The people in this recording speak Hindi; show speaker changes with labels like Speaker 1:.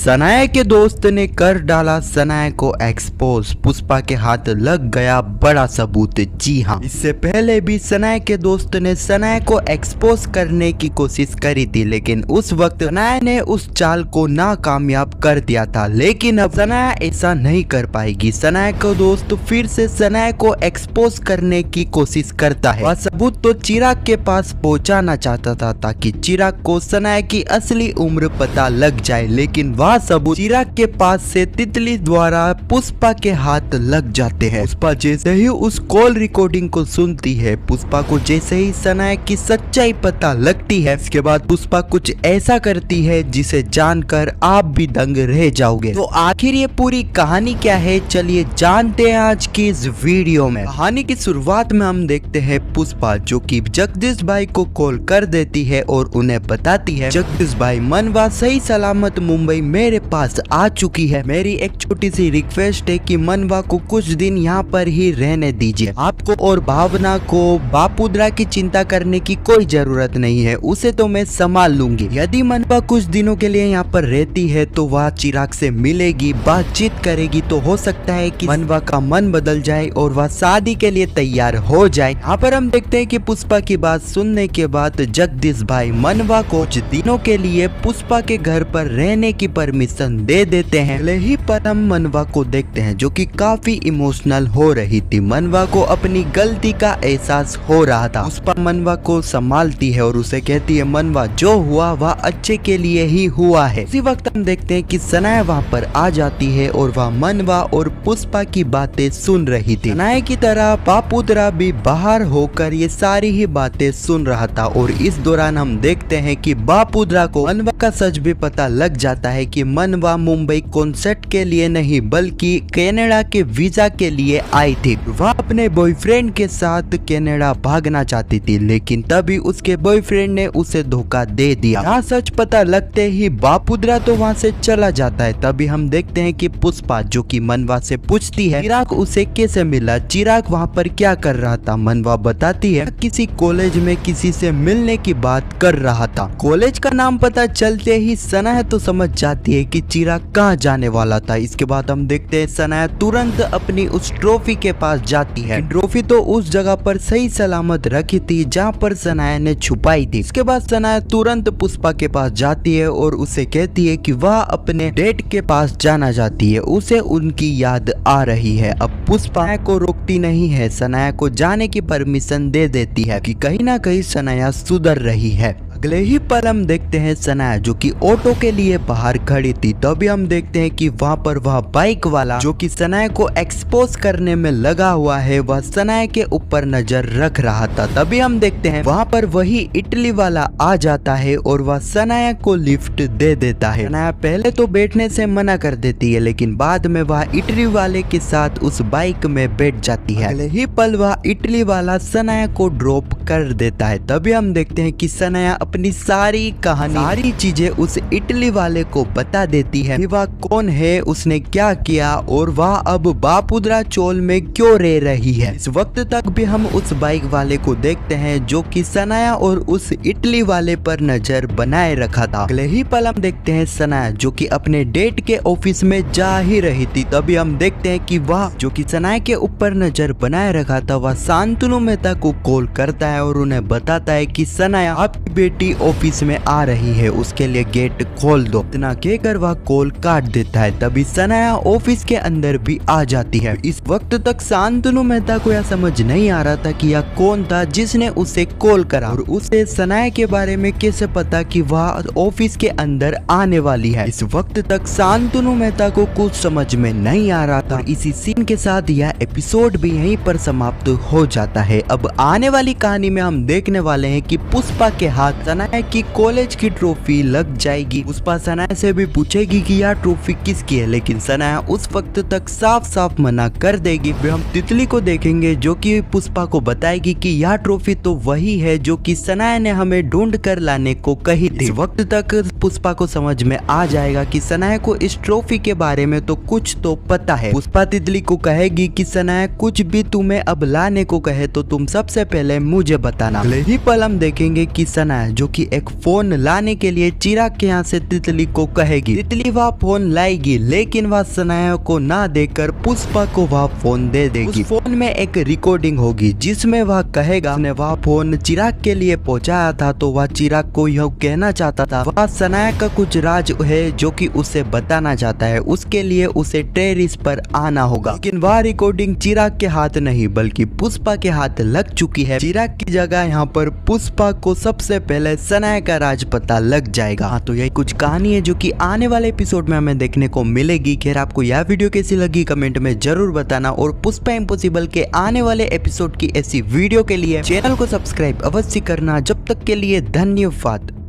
Speaker 1: सनाया के दोस्त ने कर डाला सनाया को एक्सपोज। पुष्पा के हाथ लग गया बड़ा सबूत। जी हाँ, इससे पहले भी सनाया के दोस्त ने सनाया को एक्सपोज करने की कोशिश करी थी, लेकिन उस वक्त सनाया ने उस चाल को नाकामयाब कर दिया था। लेकिन अब सनाया ऐसा नहीं कर पाएगी। सनाया को दोस्त फिर से सनाया को एक्सपोज करने की कोशिश करता है। वह सबूत तो चिराग के पास पहुंचाना चाहता था ताकि चिराग को सनाया की असली उम्र पता लग जाए, लेकिन वह सबूत चिराग के पास से तितली द्वारा पुष्पा के हाथ लग जाते हैं। पुष्पा जैसे ही उस कॉल रिकॉर्डिंग को सुनती है, पुष्पा को जैसे ही सनाया की सच्चाई पता लगती है, इसके बाद पुष्पा कुछ ऐसा करती है जिसे जानकर आप भी दंग रह जाओगे। तो आखिर ये पूरी कहानी क्या है, चलिए जानते हैं आज की इस वीडियो में। कहानी की शुरुआत में हम देखते हैं पुष्पा जो कि जगदीश भाई को कॉल कर देती है और उन्हें बताती है, जगदीश भाई मनवा सही सलामत मुंबई मेरे पास आ चुकी है। मेरी एक छोटी सी रिक्वेस्ट है कि मनवा को कुछ दिन यहाँ पर ही रहने दीजिए। आपको और भावना को बापुद्रा की चिंता करने की कोई जरूरत नहीं है, उसे तो मैं संभाल लूंगी। यदि मनवा कुछ दिनों के लिए यहाँ पर रहती है तो वह चिराग से मिलेगी, बातचीत करेगी, तो हो सकता है कि मनवा का मन बदल जाए और वह शादी के लिए तैयार हो जाए। यहाँ पर हम देखते हैं कि पुष्पा की बात सुनने के बाद जगदीश भाई मनवा को कुछ दिनों के लिए पुष्पा के घर पर रहने की परमिशन दे देते हैं। पहले ही पर हम मनवा को देखते हैं जो कि काफी इमोशनल हो रही थी। मनवा को अपनी गलती का एहसास हो रहा था। पुष्पा मनवा को संभालती है और उसे कहती है, मनवा जो हुआ वह अच्छे के लिए ही हुआ है। उसी वक्त हम देखते हैं कि सनाया वहाँ पर आ जाती है और वह मनवा और पुष्पा की बातें सुन रही थी। सनाया की तरह बापुद्रा भी बाहर होकर ये सारी ही बातें सुन रहा था और इस दौरान हम देखते हैं कि बापुद्रा को मनवा का सच भी पता लग जाता है कि मनवा मुंबई कॉन्सर्ट के लिए नहीं बल्कि कनाडा के वीजा के लिए आई थी। वह अपने बॉयफ्रेंड के साथ कनाडा भागना चाहती थी, लेकिन तभी उसके बॉयफ्रेंड ने उसे धोखा दे दिया। यहाँ सच पता लगते ही बापुद्रा तो वहाँ से चला जाता है। तभी हम देखते हैं कि पुष्पा जो कि मनवा से पूछती है चिराग उसे कैसे मिला, चिराग वहाँ पर क्या कर रहा था। मनवा बताती है किसी कॉलेज में किसी से मिलने की बात कर रहा था। कॉलेज का नाम पता चलते ही सनाया तो समझ जाती है कि चिराग कहाँ जाने वाला था। इसके बाद हम देखते हैं सनाया तुरंत अपनी उस ट्रॉफी के पास जाती है। ट्रॉफी तो उस जगह पर सही सलामत रखी थी जहाँ पर सनाया ने छुपाई थी। इसके बाद सनाया तुरंत पुष्पा के पास जाती है और उसे कहती है कि वह अपने डेट के पास जाना चाहती है, उसे उनकी याद आ रही है। अब पुष्पा को रोकती नहीं है, सनाया को जाने की परमिशन दे देती है कि कहीं ना कहीं सनाया सुधर रही है। अगले ही पल हम देखते हैं सनाया जो कि ऑटो के लिए बाहर खड़ी थी। तभी हम देखते हैं कि वहाँ पर वह बाइक वाला जो कि सनाया को एक्सपोज करने में लगा हुआ है, वह सनाया के ऊपर नजर रख रहा था। तभी हम देखते हैं वहाँ पर वही इटली वाला आ जाता है और वह सनाया को लिफ्ट दे देता है। सनाया पहले तो बैठने से मना कर देती है, लेकिन बाद में वह इटली वाले के साथ उस बाइक में बैठ जाती है। अगले ही पल वह इटली वाला सनाया को ड्रॉप कर देता है। तभी हम देखते हैं कि सनाया अपनी सारी कहानी सारी चीजें उस इटली वाले को बता देती है कि वह कौन है, उसने क्या किया और वह अब बापुद्रा चोल में क्यों रह रही है। इस वक्त तक भी हम उस बाइक वाले को देखते हैं जो कि सनाया और उस इटली वाले पर नजर बनाए रखा था। अगले ही पल हम देखते हैं सनाया जो कि अपने डेट के ऑफिस में जा ही रही थी। तभी हम देखते हैं कि वह जो कि सनाया के ऊपर नजर बनाए रखा था, वह शांतनु मेहता को कॉल करता है और उन्हें बताता है कि सनाया आपकी बेटी ऑफिस में आ रही है, उसके लिए गेट खोल दो। इतना कहकर वह कॉल काट देता है। तभी सनाया ऑफिस के अंदर भी आ जाती है। इस वक्त तक शांतनु मेहता को यह समझ नहीं आ रहा था कि यह कौन था जिसने उसे कॉल करा और उसे सनाया के बारे में कैसे पता कि वह ऑफिस के अंदर आने वाली है। इस वक्त तक शांतनु मेहता को कुछ समझ में नहीं आ रहा था। इसी सीन के साथ यह एपिसोड भी यहीं पर समाप्त हो जाता है। अब आने वाली कहानी में हम देखने वाले हैं कि पुष्पा के हाथ सनाया की कॉलेज की ट्रॉफी लग जाएगी। पुष्पा सनाया से भी पूछेगी कि यह ट्रॉफी किसकी है, लेकिन सनाया उस वक्त तक साफ साफ मना कर देगी। फिर हम तितली को देखेंगे जो कि पुष्पा को बताएगी कि यह ट्रॉफी तो वही है जो कि सनाया ने हमें ढूंढ कर लाने को कही थी। इस वक्त तक पुष्पा को समझ में आ जाएगा कि सनाया को इस ट्रॉफी के बारे में तो कुछ तो पता है। पुष्पा तितली को कहेगी कि सनाया कुछ भी तुम्हें अब लाने को कहे तो तुम सबसे पहले मुझे मुझे बताना। अगले ही पल हम देखेंगे कि सनाया जो कि एक फोन लाने के लिए चिराग के यहाँ से तितली को कहेगी। तितली वह फोन लाएगी, लेकिन वह सनाया को ना देकर पुष्पा को वह फोन दे देगी। उस फोन में एक रिकॉर्डिंग होगी जिसमें वह कहेगा उसने वह फोन चिराग के लिए पहुंचाया था, तो वह चिराग को यह कहना चाहता था वह सनाया का कुछ राज है जो कि उसे बताना चाहता है, उसके लिए उसे टेरिस पर आना होगा। लेकिन वह रिकॉर्डिंग चिराग के हाथ नहीं बल्कि पुष्पा के हाथ लग चुकी है। चिराग की जगह यहाँ पर पुष्पा को सबसे पहले सनाया का राज पता लग जाएगा। हाँ, तो यही कुछ कहानी है जो कि आने वाले एपिसोड में हमें देखने को मिलेगी। खैर, आपको यह वीडियो कैसी लगी कमेंट में जरूर बताना, और पुष्पा इम्पॉसिबल के आने वाले एपिसोड की ऐसी वीडियो के लिए चैनल को सब्सक्राइब अवश्य करना। जब तक के लिए धन्यवाद।